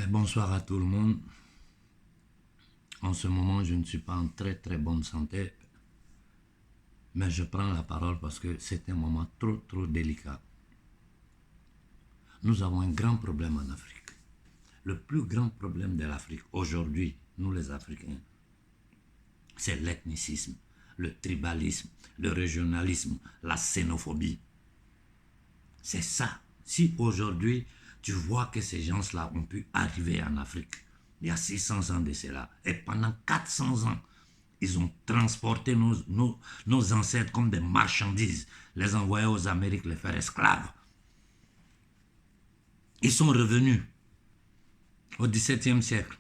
Bonsoir à tout le monde. En ce moment, je ne suis pas en très bonne santé, mais je prends la parole parce que c'est un moment trop délicat. Nous avons un grand problème en Afrique. Le plus grand problème de l'Afrique aujourd'hui, nous les Africains, c'est l'ethnicisme, le tribalisme, le régionalisme, la xénophobie. C'est ça. Si aujourd'hui, tu vois que ces gens-là ont pu arriver en Afrique, il y a 600 ans de cela, et pendant 400 ans, ils ont transporté nos ancêtres comme des marchandises, les envoyés aux Amériques, les faire esclaves. Ils sont revenus au XVIIe siècle.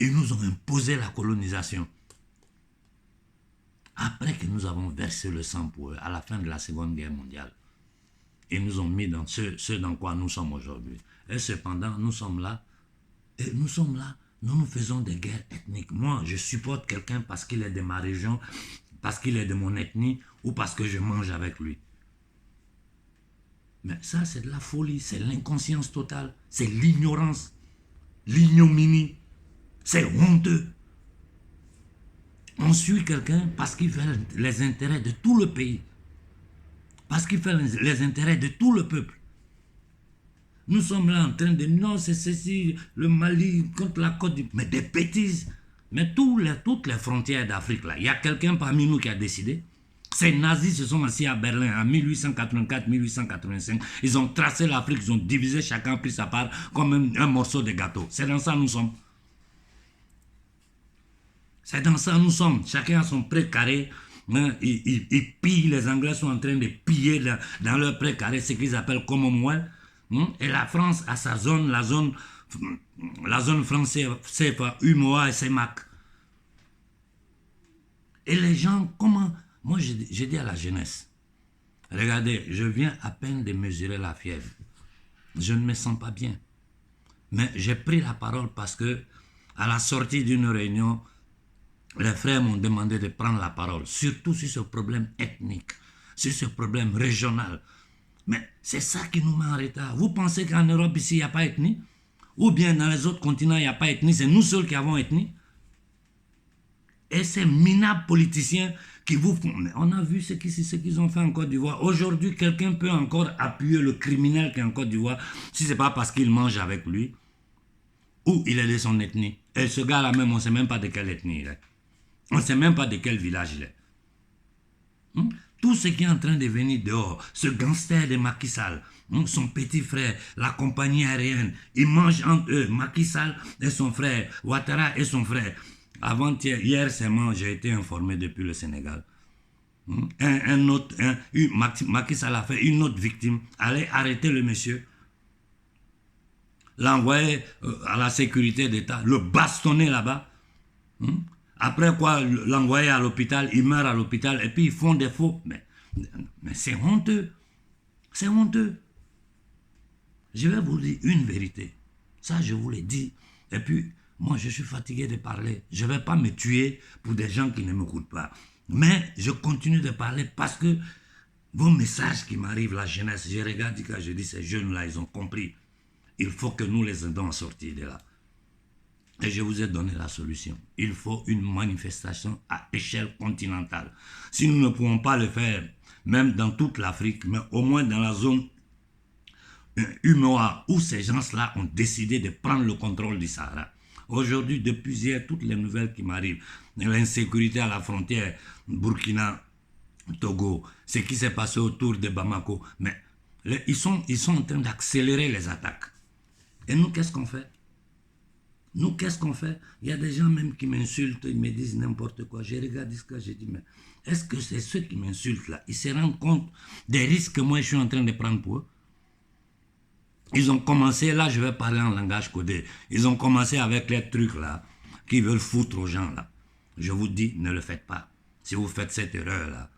Ils nous ont imposé la colonisation. Après que nous avons versé le sang pour eux, à la fin de la Seconde Guerre mondiale, ils nous ont mis dans ce dans quoi nous sommes aujourd'hui. Et cependant, nous sommes là, nous nous faisons des guerres ethniques. Moi, je supporte quelqu'un parce qu'il est de ma région, parce qu'il est de mon ethnie, ou parce que je mange avec lui. Mais ça, c'est de la folie, c'est l'inconscience totale, c'est l'ignorance, l'ignominie, c'est honteux. On suit quelqu'un parce qu'il fait les intérêts de tout le pays, parce qu'il fait les intérêts de tout le peuple. Nous sommes là en train de non, c'est ceci, le Mali contre la Côte d'Ivoire, mais des bêtises. Mais toutes les frontières d'Afrique, là, il y a quelqu'un parmi nous qui a décidé. Ces nazis se sont assis à Berlin en 1884-1885. Ils ont tracé l'Afrique, ils ont divisé, chacun a pris sa part comme un morceau de gâteau. C'est dans ça que nous sommes. C'est dans ça que nous sommes. Chacun a son précaré. Ils pillent, les Anglais sont en train de piller dans leur précaré ce qu'ils appellent Commonwealth. Et la France a sa zone, la zone française, c'est UMOA et CEMAC. Et les gens, comment... Moi, j'ai dit à la jeunesse, regardez, je viens à peine de mesurer la fièvre. Je ne me sens pas bien. Mais j'ai pris la parole parce que, à la sortie d'une réunion, les frères m'ont demandé de prendre la parole, surtout sur ce problème ethnique, sur ce problème régional. Mais c'est ça qui nous met en retard. Vous pensez qu'en Europe, ici, il n'y a pas ethnie? Ou bien dans les autres continents, il n'y a pas ethnie? C'est nous seuls qui avons ethnie? Et ces minables politiciens qui vous font... Mais on a vu ce qu'ils ont fait en Côte d'Ivoire. Aujourd'hui, quelqu'un peut encore appuyer le criminel qui est en Côte d'Ivoire si ce n'est pas parce qu'il mange avec lui ou il est de son ethnie. Et ce gars-là même, on ne sait même pas de quelle ethnie il est. On ne sait même pas de quel village il est. Tout ce qui est en train de venir dehors, ce gangster de Macky Sall, son petit frère, la compagnie aérienne, ils mangent entre eux, Macky Sall et son frère, Ouattara et son frère. Avant-hier, hier seulement, j'ai été informé depuis le Sénégal. Macky Sall a fait une autre victime, allez arrêter le monsieur, l'envoyer à la sécurité d'État, le bastonner là-bas. Après quoi, l'envoyer à l'hôpital, il meurt à l'hôpital, et puis ils font des faux. Mais c'est honteux. C'est honteux. Je vais vous dire une vérité. Ça, je vous l'ai dit. Et puis, moi, je suis fatigué de parler. Je ne vais pas me tuer pour des gens qui ne m'écoutent pas. Mais je continue de parler parce que vos messages qui m'arrivent, la jeunesse, je regarde quand je dis ces jeunes-là, ils ont compris. Il faut que nous les aidons à sortir de là. Et je vous ai donné la solution. Il faut une manifestation à échelle continentale. Si nous ne pouvons pas le faire, même dans toute l'Afrique, mais au moins dans la zone UMOA, où ces gens-là ont décidé de prendre le contrôle du Sahara. Aujourd'hui, depuis hier, toutes les nouvelles qui m'arrivent, l'insécurité à la frontière Burkina-Togo, ce qui s'est passé autour de Bamako, mais ils sont en train d'accélérer les attaques. Et nous, qu'est-ce qu'on fait? Nous, qu'est-ce qu'on fait? Il y a des gens même qui m'insultent, ils me disent n'importe quoi. Je regarde ce que je dis, mais est-ce que c'est ceux qui m'insultent là? Ils se rendent compte des risques que moi je suis en train de prendre pour eux? Ils ont commencé, là je vais parler en langage codé, ils ont commencé avec les trucs là, qui veulent foutre aux gens là. Je vous dis, ne le faites pas. Si vous faites cette erreur là,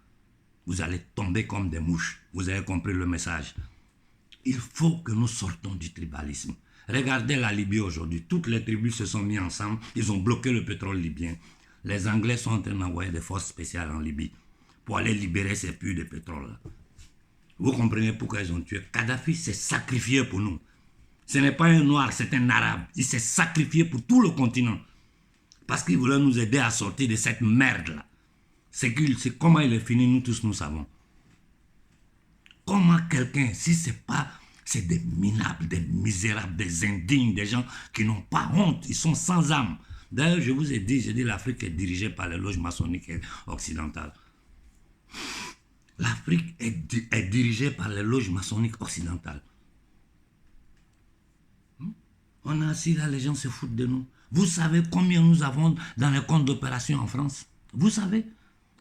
vous allez tomber comme des mouches. Vous avez compris le message. Il faut que nous sortons du tribalisme. Regardez la Libye aujourd'hui. Toutes les tribus se sont mises ensemble. Ils ont bloqué le pétrole libyen. Les Anglais sont en train d'envoyer des forces spéciales en Libye pour aller libérer ces puits de pétrole. Vous comprenez pourquoi ils ont tué? Kadhafi s'est sacrifié pour nous. Ce n'est pas un noir, c'est un arabe. Il s'est sacrifié pour tout le continent. Parce qu'il voulait nous aider à sortir de cette merde-là. C'est comment il est fini, nous tous nous savons. Comment quelqu'un, si c'est pas... C'est des minables, des misérables, des indignes, des gens qui n'ont pas honte, ils sont sans âme. D'ailleurs, je vous ai dit, l'Afrique est dirigée par les loges maçonniques occidentales. L'Afrique est dirigée par les loges maçonniques occidentales. On a assis là, les gens se foutent de nous. Vous savez combien nous avons dans les comptes d'opération en France? Vous savez?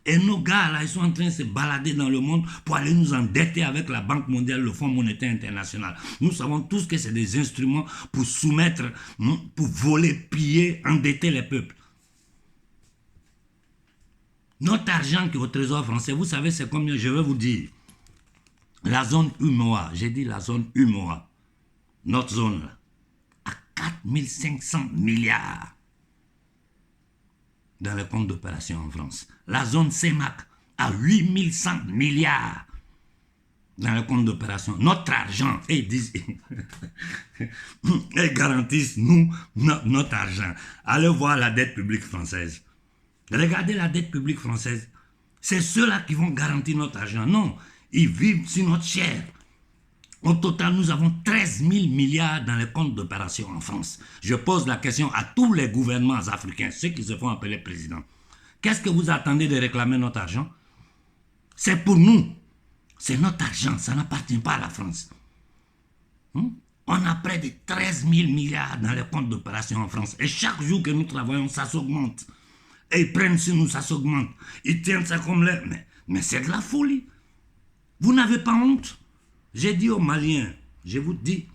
Et nos gars là, ils sont en train de se balader dans le monde pour aller nous endetter avec la Banque mondiale, le Fonds monétaire international. Nous savons tous que c'est des instruments pour soumettre, pour voler, piller, endetter les peuples. Notre argent qui est au trésor français, vous savez c'est combien? Je vais vous dire. La zone UMOA, j'ai dit la zone UMOA, notre zone là, à 4500 milliards dans les comptes d'opération en France. La zone CEMAC à 8100 milliards dans les comptes d'opération. Notre argent, et ils disent, ils garantissent nous notre argent. Allez voir la dette publique française. Regardez la dette publique française. C'est ceux-là qui vont garantir notre argent. Non, ils vivent sur notre chair. Au total, nous avons 13 000 milliards dans les comptes d'opération en France. Je pose la question à tous les gouvernements africains, ceux qui se font appeler présidents. Qu'est-ce que vous attendez de réclamer notre argent? C'est pour nous. C'est notre argent, ça n'appartient pas à la France. On a près de 13 000 milliards dans les comptes d'opération en France. Et chaque jour que nous travaillons, ça s'augmente. Et ils prennent sur nous, ça s'augmente. Ils tiennent ça comme l'air. Mais c'est de la folie. Vous n'avez pas honte? J'ai dit aux Maliens, je vous dis,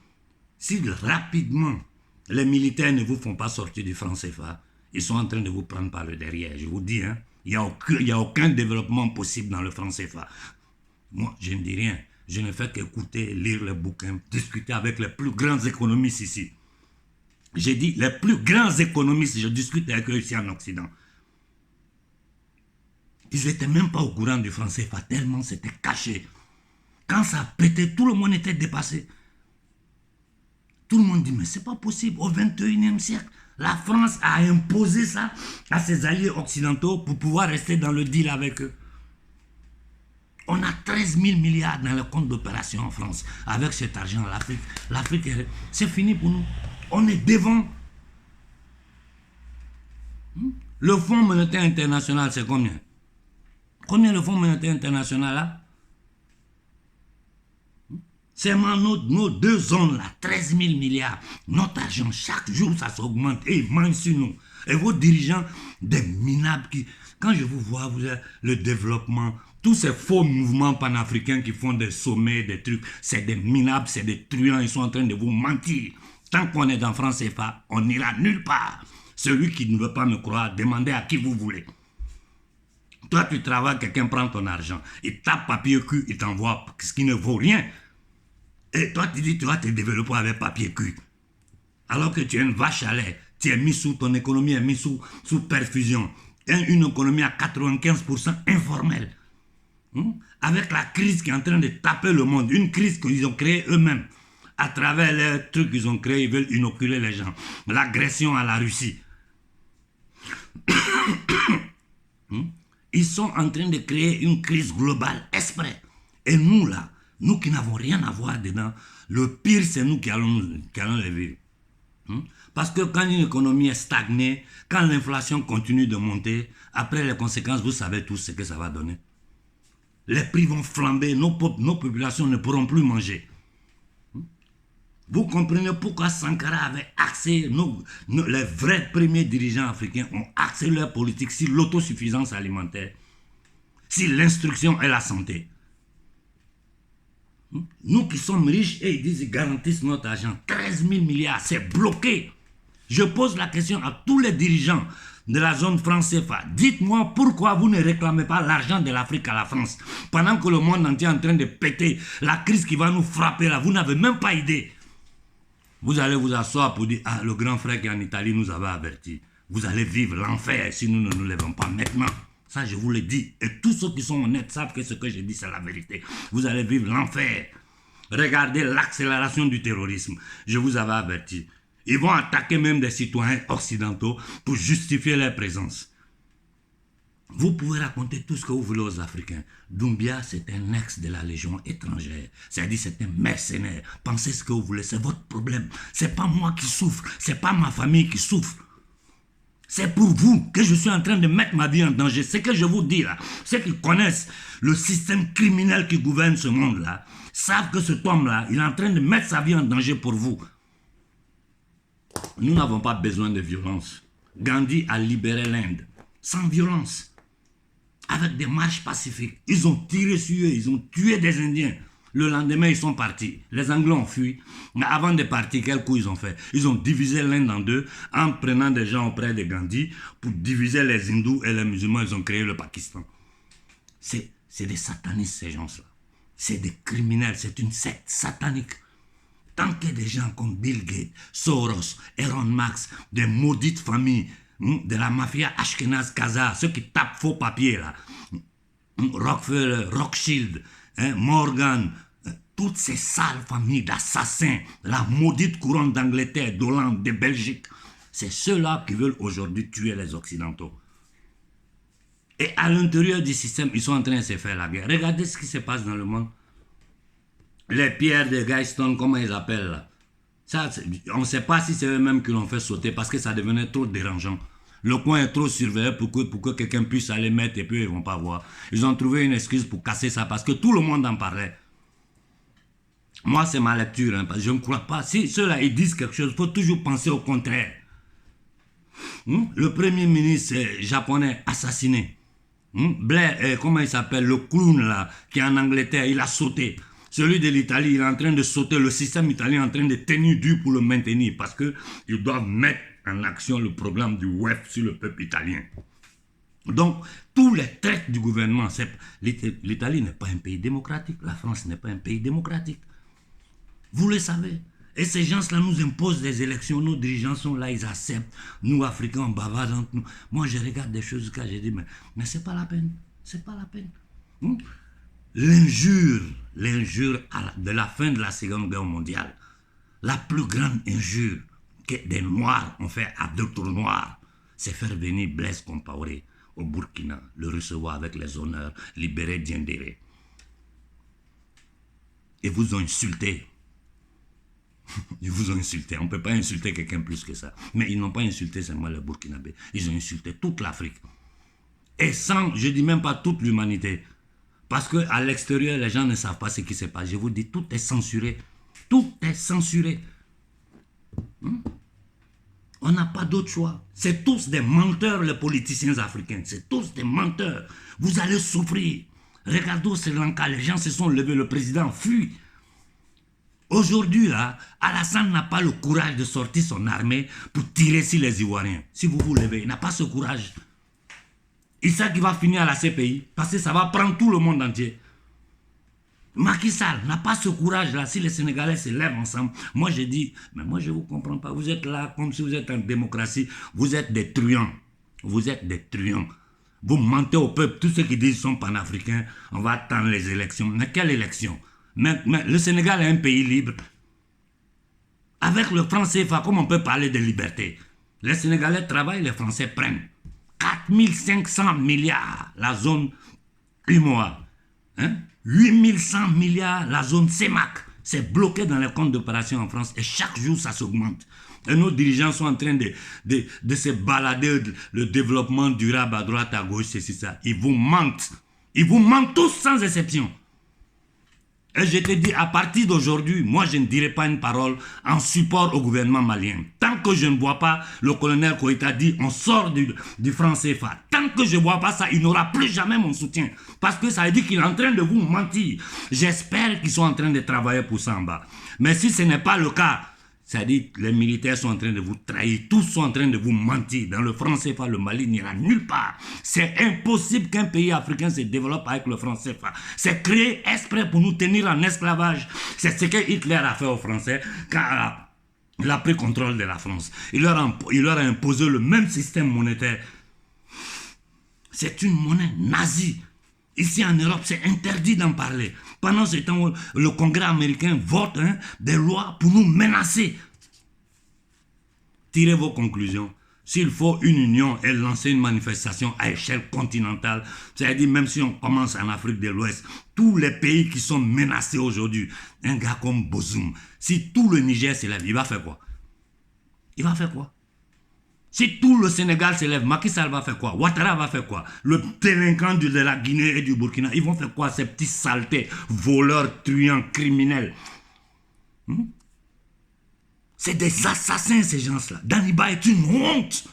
si rapidement les militaires ne vous font pas sortir du franc CFA, ils sont en train de vous prendre par le derrière. Je vous dis, hein, il n'y a aucun développement possible dans le franc CFA. Moi, je ne dis rien. Je ne fais qu'écouter, lire les bouquins, discuter avec les plus grands économistes ici. J'ai dit, les plus grands économistes, je discute avec eux ici en Occident. Ils n'étaient même pas au courant du franc CFA, tellement c'était caché. Quand ça a pété, tout le monde était dépassé. Tout le monde dit, mais c'est pas possible, au 21e siècle, la France a imposé ça à ses alliés occidentaux pour pouvoir rester dans le deal avec eux. On a 13 000 milliards dans le compte d'opération en France. Avec cet argent, l'Afrique, c'est fini pour nous. On est devant. Le Fonds monétaire international, c'est combien? Combien le Fonds monétaire international là? C'est nos deux zones là, 13 000 milliards. Notre argent, chaque jour, ça s'augmente et ils mangent sur nous. Et vos dirigeants, des minables qui... Quand je vous vois, vous avez le développement, tous ces faux mouvements panafricains qui font des sommets, des trucs, c'est des minables, c'est des truands, ils sont en train de vous mentir. Tant qu'on est dans France CFA, on n'ira nulle part. Celui qui ne veut pas me croire, demandez à qui vous voulez. Toi, tu travailles, quelqu'un prend ton argent, il tape papier cul, il t'envoie ce qui ne vaut rien. Et toi, tu dis, tu vas te développer avec papier cul. Alors que tu es une vache à lait, tu es mis sous, ton économie est mise sous perfusion. Une économie à 95% informelle. Avec la crise qui est en train de taper le monde, une crise qu'ils ont créée eux-mêmes. À travers les trucs qu'ils ont créés, ils veulent inoculer les gens. L'agression à la Russie. Ils sont en train de créer une crise globale, exprès. Et nous, là, nous qui n'avons rien à voir dedans, le pire, c'est nous qui allons les vivre. Parce que quand une économie est stagnée, quand l'inflation continue de monter, après les conséquences, vous savez tous ce que ça va donner. Les prix vont flamber, nos populations ne pourront plus manger. Vous comprenez pourquoi Sankara avait axé, les vrais premiers dirigeants africains ont axé leur politique sur l'autosuffisance alimentaire, sur l'instruction et la santé. Nous qui sommes riches, et ils disent qu'ils garantissent notre argent. 13 000 milliards, c'est bloqué. Je pose la question à tous les dirigeants de la zone franc CFA. Dites-moi pourquoi vous ne réclamez pas l'argent de l'Afrique à la France. Pendant que le monde entier est en train de péter, la crise qui va nous frapper là, vous n'avez même pas idée. Vous allez vous asseoir pour dire, ah, le grand frère qui est en Italie nous avait averti. Vous allez vivre l'enfer si nous ne nous levons pas maintenant. Ça, je vous le dis. Et tous ceux qui sont honnêtes savent que ce que je dis, c'est la vérité. Vous allez vivre l'enfer. Regardez l'accélération du terrorisme. Je vous avais averti. Ils vont attaquer même des citoyens occidentaux pour justifier leur présence. Vous pouvez raconter tout ce que vous voulez aux Africains. Doumbia, c'est un ex de la Légion étrangère. C'est-à-dire, c'est un mercenaire. Pensez ce que vous voulez, c'est votre problème. C'est pas moi qui souffre, c'est pas ma famille qui souffre. C'est pour vous que je suis en train de mettre ma vie en danger. Ce que je vous dis là, ceux qui connaissent le système criminel qui gouverne ce monde-là, savent que cet homme-là, il est en train de mettre sa vie en danger pour vous. Nous n'avons pas besoin de violence. Gandhi a libéré l'Inde sans violence. Avec des marches pacifiques. Ils ont tiré sur eux, ils ont tué des Indiens. Le lendemain, ils sont partis. Les Anglais ont fui. Mais avant de partir, quel coup ils ont fait? Ils ont divisé l'Inde en deux en prenant des gens auprès de Gandhi pour diviser les hindous et les musulmans. Ils ont créé le Pakistan. C'est des satanistes, ces gens-là. C'est des criminels, c'est une secte satanique. Tant que des gens comme Bill Gates, Soros, Elon Musk, des maudites familles, de la mafia Ashkenaz Khazar, ceux qui tapent faux papiers là, Rockefeller, Rothschild, Morgan, toutes ces sales familles d'assassins, la maudite couronne d'Angleterre, d'Hollande, de Belgique, c'est ceux-là qui veulent aujourd'hui tuer les Occidentaux. Et à l'intérieur du système, ils sont en train de se faire la guerre. Regardez ce qui se passe dans le monde. Les pierres de Geiston, comment ils appellent là? Ça, on ne sait pas si c'est eux-mêmes qui l'ont fait sauter parce que ça devenait trop dérangeant. Le coin est trop surveillé pour que quelqu'un puisse aller mettre et puis ils ne vont pas voir. Ils ont trouvé une excuse pour casser ça parce que tout le monde en parlait. Moi, c'est ma lecture. Parce que je ne crois pas. Si ceux-là, ils disent quelque chose, il faut toujours penser au contraire. Le premier ministre japonais assassiné. Blair, comment il s'appelle? Le clown là, qui est en Angleterre, il a sauté. Celui de l'Italie, il est en train de sauter. Le système italien est en train de tenir dur pour le maintenir parce qu'ils doivent mettre en action le programme du WEF sur le peuple italien. Donc, tous les traites du gouvernement, l'Italie n'est pas un pays démocratique, la France n'est pas un pays démocratique. Vous le savez. Et ces gens-là nous imposent des élections, nos dirigeants sont là, ils acceptent. Nous, Africains, on bavarde entre nous. Moi, je regarde des choses que j'ai dit, mais c'est pas la peine. C'est pas la peine. L'injure de la fin de la Seconde Guerre mondiale, la plus grande injure que des Noirs ont fait à d'autres Noirs, c'est faire venir Blaise Compaoré au Burkina, le recevoir avec les honneurs, libérer Diendéré. Ils vous ont insulté. Ils vous ont insulté. On ne peut pas insulter quelqu'un plus que ça. Mais ils n'ont pas insulté seulement le Burkinabé. Ils ont insulté toute l'Afrique. Et sans, je ne dis même pas toute l'humanité. Parce qu'à l'extérieur, les gens ne savent pas ce qui se passe. Je vous dis, tout est censuré. Tout est censuré. On n'a pas d'autre choix. C'est tous des menteurs, les politiciens africains. C'est tous des menteurs. Vous allez souffrir. Regardez au Sri Lanka, les gens se sont levés, le président fuit. Aujourd'hui, là, Alassane n'a pas le courage de sortir son armée pour tirer sur les Ivoiriens. Si vous vous levez, il n'a pas ce courage. Il sait qu'il va finir à la CPI parce que ça va prendre tout le monde entier. Macky Sall n'a pas ce courage-là. Si les Sénégalais se lèvent ensemble, moi je dis, mais moi je ne vous comprends pas. Vous êtes là comme si vous êtes en démocratie. Vous êtes des truands. Vous êtes des truands. Vous mentez au peuple. Tous ceux qui disent sont panafricains, on va attendre les élections. Mais quelle élection? Mais le Sénégal est un pays libre. Avec le franc CFA, comment on peut parler de liberté? Les Sénégalais travaillent, les Français prennent. 4500 milliards la zone UMOA. 8100 milliards la zone CEMAC. C'est bloqué dans les comptes d'opération en France et chaque jour ça s'augmente. Et nos dirigeants sont en train de se balader le développement durable à droite, à gauche, c'est ça. Ils vous mentent. Ils vous mentent tous sans exception. Et je te dis, à partir d'aujourd'hui, moi je ne dirai pas une parole en support au gouvernement malien. Tant que je ne vois pas le colonel Koïta dire on sort du franc CFA, tant que je ne vois pas ça, il n'aura plus jamais mon soutien. Parce que ça veut dire qu'il est en train de vous mentir. J'espère qu'ils sont en train de travailler pour ça en bas. Mais si ce n'est pas le cas, c'est-à-dire que les militaires sont en train de vous trahir, tous sont en train de vous mentir. Dans le franc CFA, le Mali n'ira nulle part. C'est impossible qu'un pays africain se développe avec le franc CFA. C'est créé exprès pour nous tenir en esclavage. C'est ce que Hitler a fait aux Français quand il a pris contrôle de la France. Il leur a imposé le même système monétaire. C'est une monnaie nazie. Ici en Europe, c'est interdit d'en parler. Pendant ce temps, le Congrès américain vote des lois pour nous menacer. Tirez vos conclusions. S'il faut une union et lancer une manifestation à échelle continentale, c'est-à-dire même si on commence en Afrique de l'Ouest, tous les pays qui sont menacés aujourd'hui, un gars comme Bozoum, si tout le Niger s'élève, il va faire quoi? Il va faire quoi? Si tout le Sénégal s'élève, Macky Sall va faire quoi? Ouattara va faire quoi? Le délinquant de la Guinée et du Burkina, ils vont faire quoi? Ces petits saletés, voleurs, truands, criminels. C'est des assassins, ces gens-là. Daniba est une honte.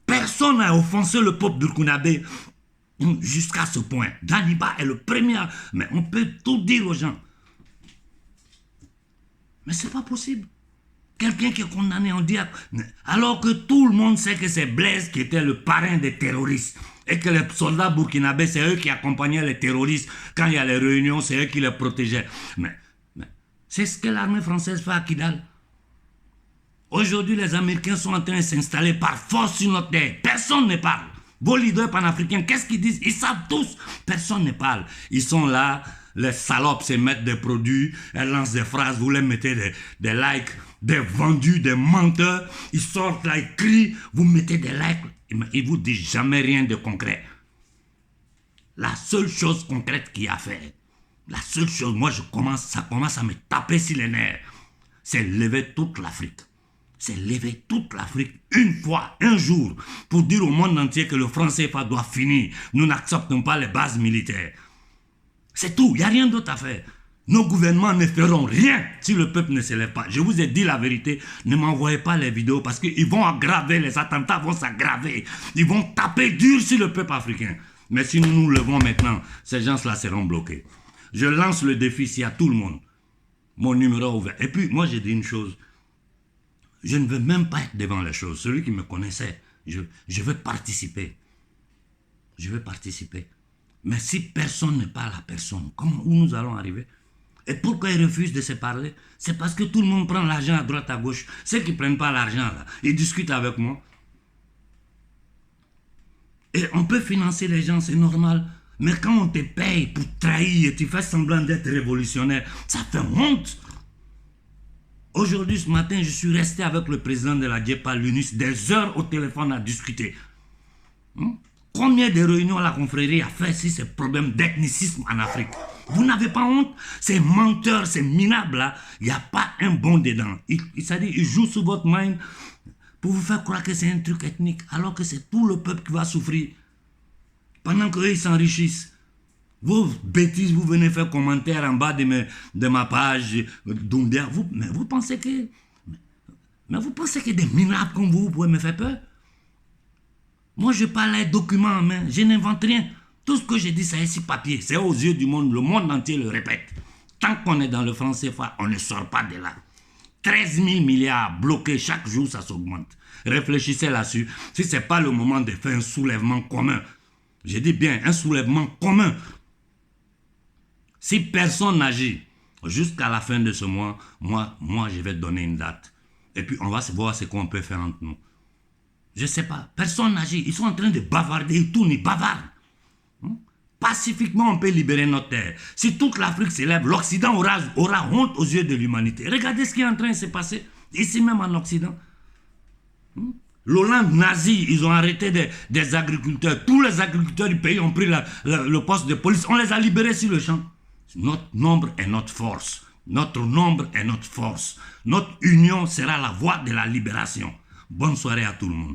Personne n'a offensé le peuple burkinabé jusqu'à ce point. Daniba est le premier. Mais on peut tout dire aux gens. Mais c'est pas possible. Quelqu'un qui est condamné, on dit... Alors que tout le monde sait que c'est Blaise qui était le parrain des terroristes. Et que les soldats burkinabés, c'est eux qui accompagnaient les terroristes. Quand il y a les réunions, c'est eux qui les protégeaient. Mais c'est ce que l'armée française fait à Kidal. Aujourd'hui, les Américains sont en train de s'installer par force sur notre terre. Personne ne parle. Vos leaders panafricains, qu'est-ce qu'ils disent? Ils savent tous. Personne ne parle. Ils sont là, les salopes se mettent des produits, elles lancent des phrases, vous les mettez des likes, des vendus, des menteurs. Ils sortent là, ils crient, vous mettez des likes. Ils ne vous disent jamais rien de concret. La seule chose concrète qu'il y a à faire, la seule chose, moi ça commence à me taper sur les nerfs, c'est lever toute l'Afrique. C'est lever toute l'Afrique une fois, un jour, pour dire au monde entier que le franc CFA doit finir. Nous n'acceptons pas les bases militaires. C'est tout, il n'y a rien d'autre à faire. Nos gouvernements ne feront rien si le peuple ne se lève pas. Je vous ai dit la vérité, ne m'envoyez pas les vidéos parce qu'ils vont aggraver, les attentats vont s'aggraver. Ils vont taper dur sur le peuple africain. Mais si nous nous levons maintenant, ces gens-là seront bloqués. Je lance le défi s'il y a tout le monde. Mon numéro ouvert. Et puis, moi j'ai dit une chose. Je ne veux même pas être devant les choses. Celui qui me connaissait, je veux participer. Je veux participer. Mais si personne ne parle à personne, où nous allons arriver? Et pourquoi ils refusent de se parler? C'est parce que tout le monde prend l'argent à droite, à gauche. Ceux qui ne prennent pas l'argent, là, ils discutent avec moi. Et on peut financer les gens, c'est normal. Mais quand on te paye pour trahir et tu fais semblant d'être révolutionnaire, ça fait honte. Aujourd'hui, ce matin, je suis resté avec le président de la DIEPA, l'UNIS, des heures au téléphone à discuter. Combien de réunions la confrérie a fait sur ces problèmes d'ethnicisme en Afrique? Vous n'avez pas honte? Ces menteurs, ces minables là, il n'y a pas un bon dedans. C'est-à-dire, ils jouent sur votre mind pour vous faire croire que c'est un truc ethnique, alors que c'est tout le peuple qui va souffrir. Pendant qu'eux, ils s'enrichissent. Vos bêtises, vous venez faire commentaire en bas de ma page d'Ombia. Mais vous pensez que des minables comme vous pouvez me faire peur? Moi, je parle à documents en main. Je n'invente rien. Tout ce que je dis, c'est sur papier. C'est aux yeux du monde. Le monde entier le répète. Tant qu'on est dans le franc CFA, on ne sort pas de là. 13 000 milliards bloqués. Chaque jour, ça s'augmente. Réfléchissez là-dessus. Si ce n'est pas le moment de faire un soulèvement commun. Je dis bien, un soulèvement commun. Si personne n'agit jusqu'à la fin de ce mois, moi, je vais donner une date. Et puis, on va se voir ce qu'on peut faire entre nous. Je ne sais pas. Personne n'agit. Ils sont en train de bavarder. Ils tournent, ils bavardent. Pacifiquement, on peut libérer notre terre. Si toute l'Afrique s'élève, l'Occident aura honte aux yeux de l'humanité. Regardez ce qui est en train de se passer, ici même en Occident. L'Hollande nazie, ils ont arrêté des agriculteurs. Tous les agriculteurs du pays ont pris le poste de police. On les a libérés sur le champ. Notre nombre est notre force. Notre nombre est notre force. Notre union sera la voie de la libération. Bonne soirée à tout le monde.